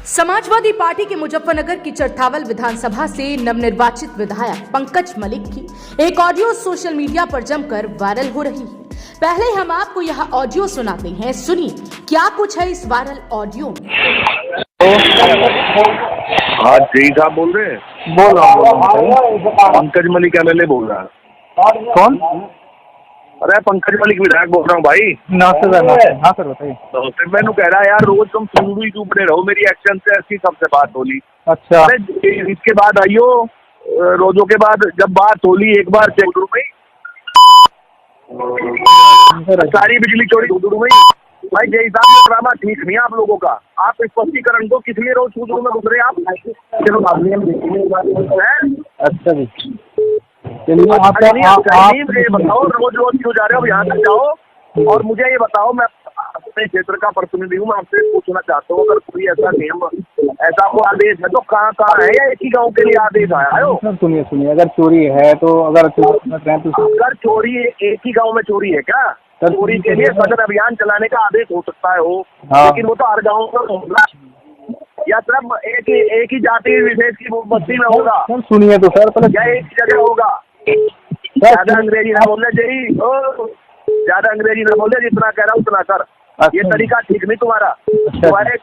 Samajwadi party के मुजफ्फरनगर की चरथावल विधानसभा से नवनिर्वाचित विधायक पंकज मलिक की एक ऑडियो सोशल मीडिया पर जमकर वायरल हो रही है। पहले हम आपको यह ऑडियो सुनाते हैं, सुनिए क्या कुछ है इस वायरल ऑडियो में। हाँ जी साहब बोल रहे हैं। बोल रहा हूँ पंकज मलिक MLA बोल रहा है। कौन? अरे पंकज मलिक विधायक बोल रहा हूँ भाई। नमस्ते सर। हाँ सर बताइए। तो फिर मैंने कह रहा यार रोज तुम सुनू चुपड़े रहो, मेरी एक्शन से ऐसी सबसे बात होली। अच्छा अरे इसके बाद आइयो, रोजों के बाद जब बात होली एक बार चेक में सारी बिजली चोरी उधर में भाई। जय हिसाब से ड्रामा ठीक नहीं है आप लोगों का। आप स्पष्टीकरण को किस लिए रोज सूत्रों में घुस रहे आप? चलो अच्छा जी, चलिए आप बताओ रोज रोज क्यों जा रहे हो? यहाँ तक जाओ और मुझे ये बताओ, मैं अपने क्षेत्र का प्रतिनिधि हूँ, मैं आपसे पूछना चाहता हूँ अगर कोई ऐसा नियम ऐसा कोई आदेश है तो कहाँ है या एक ही गाँव के लिए आदेश आया है? सुनिए अगर चोरी है तो अगर चोरी एक ही गाँव में चोरी है क्या? चोरी के लिए सघन अभियान चलाने का आदेश हो सकता है हो, लेकिन वो तो हर गाँव में होगा या सिर्फ एक ही जाति विशेष की बस्ती में होगा? सुनिए तो सर, या एक जगह होगा? ज्यादा अंग्रेजी ना बोले जी, ज्यादा अंग्रेजी ना बोले, जितना कह रहा हूँ उतना कर। ये तरीका ठीक नहीं तुम्हारा।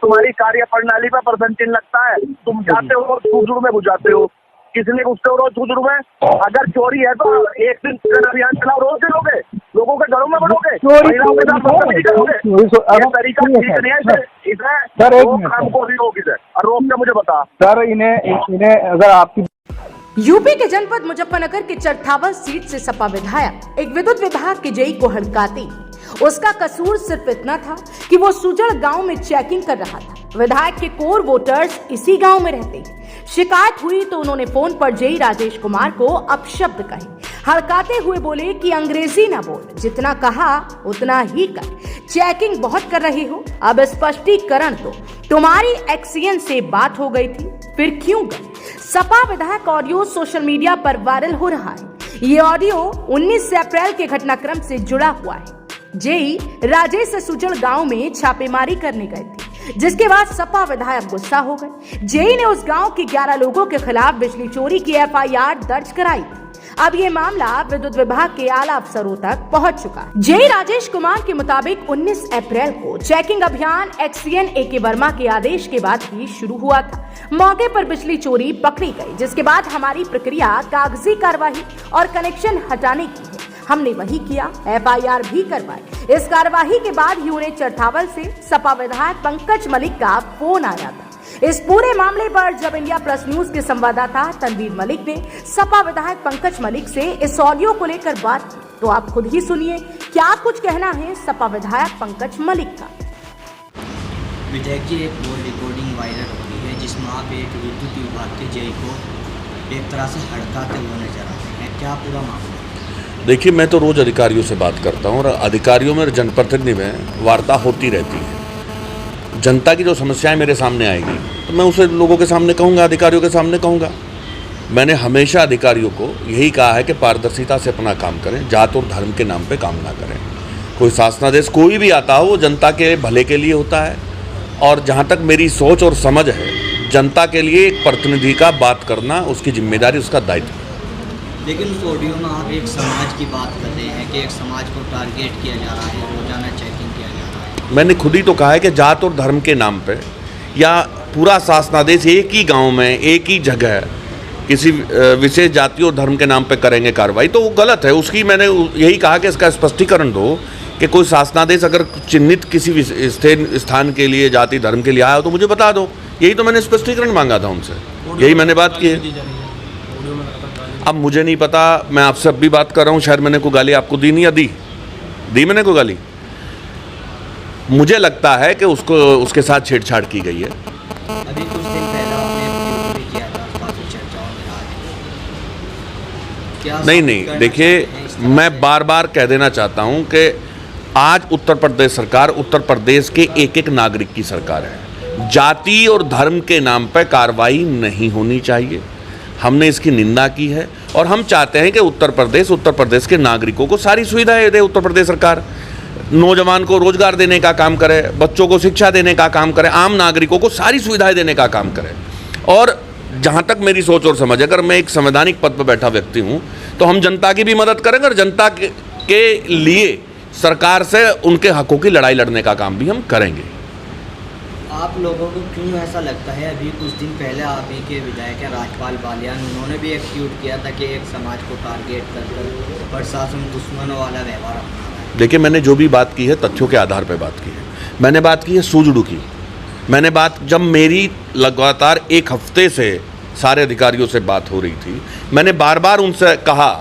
तुम्हारी कार्य प्रणाली पर प्रश्न चिन्ह लगता है। तुम जाते हो सुदूर में बुझाते हो, किसने घुसते हो रोज सुदूर में? अगर चोरी है तो एक दिन अभियान चलाओ, रोज चलोगे, लोगों के घरों में बढ़ोगे, महिलाओं के साथ बदतमीजी करोगे। ये तरीका ठीक नहीं है। इसे रोक हम को भी रोक, इसे और रोक के मुझे बता सर। इन्हें अगर आपकी यूपी के जनपद मुजफ्फरनगर के चरथावल सीट से सपा विधायक एक विद्युत विभाग के जेई को हड़काते। उसका कसूर सिर्फ इतना था कि वो सुजड़ गांव में चेकिंग कर रहा था। विधायक के कोर वोटर्स इसी गांव में रहते हैं। शिकायत हुई तो उन्होंने फोन पर जेई राजेश कुमार को अपशब्द कहे। हड़काते हुए बोले कि अंग्रेजी ना बोल, जितना कहा उतना ही कर, चेकिंग बहुत कर रही हो, अब स्पष्टीकरण दो। तुम्हारी एक्सीएन से बात हो गई थी, फिर क्यों गए? सपा विधायक ऑडियो सोशल मीडिया पर वायरल हो रहा है। ये ऑडियो 19 अप्रैल के घटनाक्रम से जुड़ा हुआ है। जेई राजेश सुजड़ गांव में छापेमारी करने गए थे, जिसके बाद सपा विधायक गुस्सा हो गए। जेई ने उस गांव के 11 लोगों के खिलाफ बिजली चोरी की FIR दर्ज कराई थी। अब ये मामला विद्युत विभाग के आला अफसरों तक पहुंच चुका है। जेई राजेश कुमार के मुताबिक 19 अप्रैल को चेकिंग अभियान एक्सीएन AK वर्मा के आदेश के बाद ही शुरू हुआ था। मौके पर बिजली चोरी पकड़ी गई, जिसके बाद हमारी प्रक्रिया कागजी कार्रवाई और कनेक्शन हटाने की है। हमने वही किया, FIR भी करवाई। इस कार्यवाही के बाद ही उन्हें चरथावल से सपा विधायक पंकज मलिक का फोन आया था। इस पूरे मामले पर जब इंडिया प्लस न्यूज के संवाददाता तनवीर मलिक ने सपा विधायक पंकज मलिक से इस ऑडियो को लेकर बात की, तो आप खुद ही सुनिए क्या कुछ कहना है सपा विधायक पंकज मलिक का। विधायक जी, एक कॉल रिकॉर्डिंग वायरल हो रही है जिसमें आप एक विद्युत विभाग के जेई को एक तरह से हड़काते हुए नजर आते हैं, क्या पूरा मामला? देखिए, मैं तो रोज़ अधिकारियों से बात करता हूँ और अधिकारियों में जनप्रतिनिधि में वार्ता होती रहती है। जनता की जो समस्याएं मेरे सामने आएगी तो मैं उसे लोगों के सामने कहूँगा, अधिकारियों के सामने कहूँगा। मैंने हमेशा अधिकारियों को यही कहा है कि पारदर्शिता से अपना काम करें, जात और धर्म के नाम पे काम ना करें। कोई शासनादेश कोई भी आता हो वो जनता के भले के लिए होता है, और जहाँ तक मेरी सोच और समझ है, जनता के लिए एक प्रतिनिधि का बात करना उसकी जिम्मेदारी, उसका दायित्व। लेकिन उस ऑडियो में आप एक समाज की बात कर रहे हैं कि एक समाज को टारगेट किया जा रहा है, रोजाना चेकिंग किया जा रहा है। मैंने खुद ही तो कहा है कि जात और धर्म के नाम पे या पूरा शासनादेश एक ही गांव में एक ही जगह किसी विशेष जाति और धर्म के नाम पे करेंगे कार्रवाई, तो वो गलत है। उसकी मैंने यही कहा कि इसका स्पष्टीकरण दो कि कोई शासनादेश अगर चिन्हित किसी स्थान के लिए, जाति धर्म के लिए आया हो तो मुझे बता दो। यही तो मैंने स्पष्टीकरण मांगा था उनसे, यही मैंने बात की है। अब मुझे नहीं पता, मैं आपसे अब भी बात कर रहा हूँ, शायद मैंने कोई गाली आपको दी नहीं, या दी मैंने कोई गाली? मुझे लगता है कि उसके साथ छेड़छाड़ की गई है। अभी कुछ दिन पहले आपने भी किया था, काफी चर्चाओं में रहा है। नहीं, देखिए, मैं बार बार कह देना चाहता हूँ कि आज उत्तर प्रदेश सरकार उत्तर प्रदेश के एक एक नागरिक की सरकार है। जाति और धर्म के नाम पर कार्रवाई नहीं होनी चाहिए। हमने इसकी निंदा की है और हम चाहते हैं कि उत्तर प्रदेश के नागरिकों को सारी सुविधाएं दे उत्तर प्रदेश सरकार। नौजवान को रोजगार देने का काम करे, बच्चों को शिक्षा देने का काम करे, आम नागरिकों को सारी सुविधाएं देने का काम करे। और जहाँ तक मेरी सोच और समझ, अगर मैं एक संवैधानिक पद पर बैठा व्यक्ति हूँ तो हम जनता की भी मदद करेंगे और जनता के लिए सरकार से उनके हकों की लड़ाई लड़ने का काम भी हम करेंगे। आप लोगों को क्यों ऐसा लगता है? अभी कुछ दिन पहले आप ही के विधायक हैं राजपाल बालियान, उन्होंने भी एक ट्वीट किया था कि एक समाज को टारगेट कर प्रशासन दुश्मनों वाला व्यवहार अपना रहा है। देखिए, मैंने जो भी बात की है तथ्यों के आधार पर बात की है। मैंने बात की है सूझबूझ की। मैंने बात, जब मेरी लगातार एक हफ्ते से सारे अधिकारियों से बात हो रही थी, मैंने बार बार उनसे कहा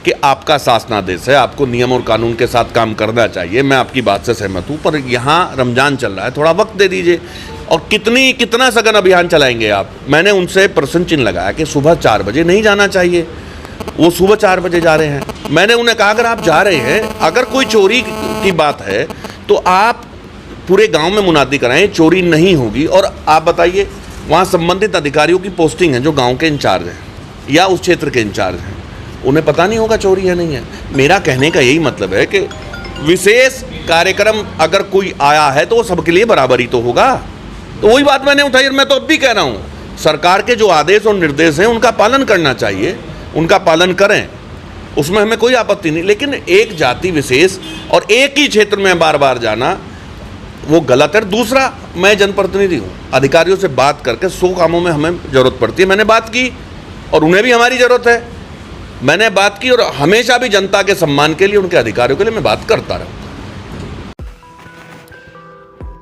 कि आपका शासनादेश है, आपको नियम और कानून के साथ काम करना चाहिए। मैं आपकी बात से सहमत हूँ, पर यहाँ रमज़ान चल रहा है, थोड़ा वक्त दे दीजिए। और कितना सघन अभियान चलाएंगे आप? मैंने उनसे प्रश्न चिन्ह लगाया कि सुबह 4 बजे नहीं जाना चाहिए। वो सुबह 4 बजे जा रहे हैं। मैंने उन्हें कहा, अगर आप जा रहे हैं, अगर कोई चोरी की बात है तो आप पूरे गांव में मुनादी कराएं, चोरी नहीं होगी। और आप बताइए, वहाँ संबंधित अधिकारियों की पोस्टिंग है जो गांव के इंचार्ज हैं या उस क्षेत्र के इंचार्ज हैं, उन्हें पता नहीं होगा चोरी है नहीं है। मेरा कहने का यही मतलब है कि विशेष कार्यक्रम अगर कोई आया है तो वो सबके लिए बराबर ही तो होगा। तो वही बात मैंने उठाई और मैं तो अब भी कह रहा हूँ, सरकार के जो आदेश और निर्देश हैं उनका पालन करना चाहिए, उनका पालन करें, उसमें हमें कोई आपत्ति नहीं। लेकिन एक जाति विशेष और एक ही क्षेत्र में बार बार जाना वो गलत है। दूसरा, मैं जनप्रतिनिधि हूँ, अधिकारियों से बात करके 100 कामों में हमें ज़रूरत पड़ती है। मैंने बात की और उन्हें भी हमारी ज़रूरत है। मैंने बात की और हमेशा भी जनता के सम्मान के लिए, उनके अधिकारियों के लिए मैं बात करता रहूँगा।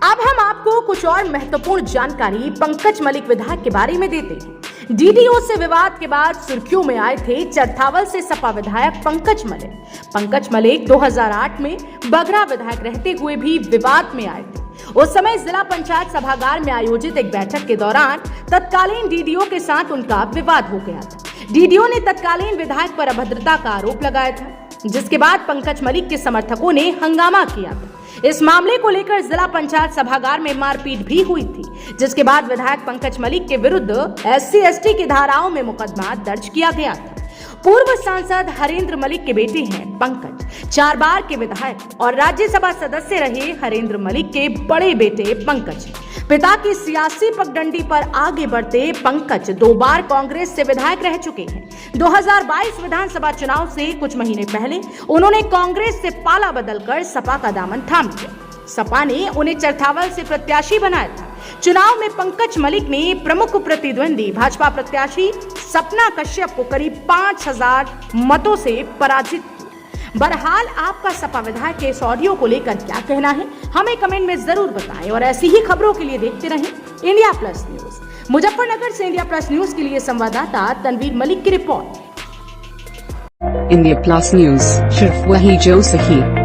अब हम आपको कुछ और महत्वपूर्ण जानकारी पंकज मलिक विधायक के बारे में देते हैं। डीडीओ से विवाद के बाद सुर्खियों में आए थे चरथावल से सपा विधायक पंकज मलिक। पंकज मलिक 2008 में बगरा विधायक रहते हुए भी विवाद में आए थे। उस समय जिला पंचायत सभागार में आयोजित एक बैठक के दौरान तत्कालीन डीडीओ के साथ उनका विवाद हो गया था। डीडीओ ने तत्कालीन विधायक पर अभद्रता का आरोप लगाया था, जिसके बाद पंकज मलिक के समर्थकों ने हंगामा किया था। इस मामले को लेकर जिला पंचायत सभागार में मारपीट भी हुई थी, जिसके बाद विधायक पंकज मलिक के विरुद्ध SC/ST की धाराओं में मुकदमा दर्ज किया गया था। पूर्व सांसद हरेंद्र मलिक के बेटे हैं पंकज। 4 बार के विधायक और राज्यसभा सदस्य रहे हरेंद्र मलिक के बड़े बेटे पंकज। पिता की सियासी पगडंडी पर आगे बढ़ते पंकज 2 बार कांग्रेस से विधायक रह चुके हैं। 2022 विधानसभा चुनाव से कुछ महीने पहले उन्होंने कांग्रेस से पाला बदलकर सपा का दामन थाम लिया। सपा ने उन्हें चरथावल से प्रत्याशी बनाया था। चुनाव में पंकज मलिक ने प्रमुख प्रतिद्वंदी भाजपा प्रत्याशी सपना कश्यप को करीब 5000 मतों से पराजित किया। बहरहाल, आपका सपा विधायक के इस ऑडियो को लेकर क्या कहना है, हमें कमेंट में जरूर बताएं और ऐसी ही खबरों के लिए देखते रहें इंडिया प्लस न्यूज। मुजफ्फरनगर से इंडिया प्लस न्यूज के लिए संवाददाता तनवीर मलिक की रिपोर्ट। इंडिया प्लस न्यूज, सिर्फ वही जो सही।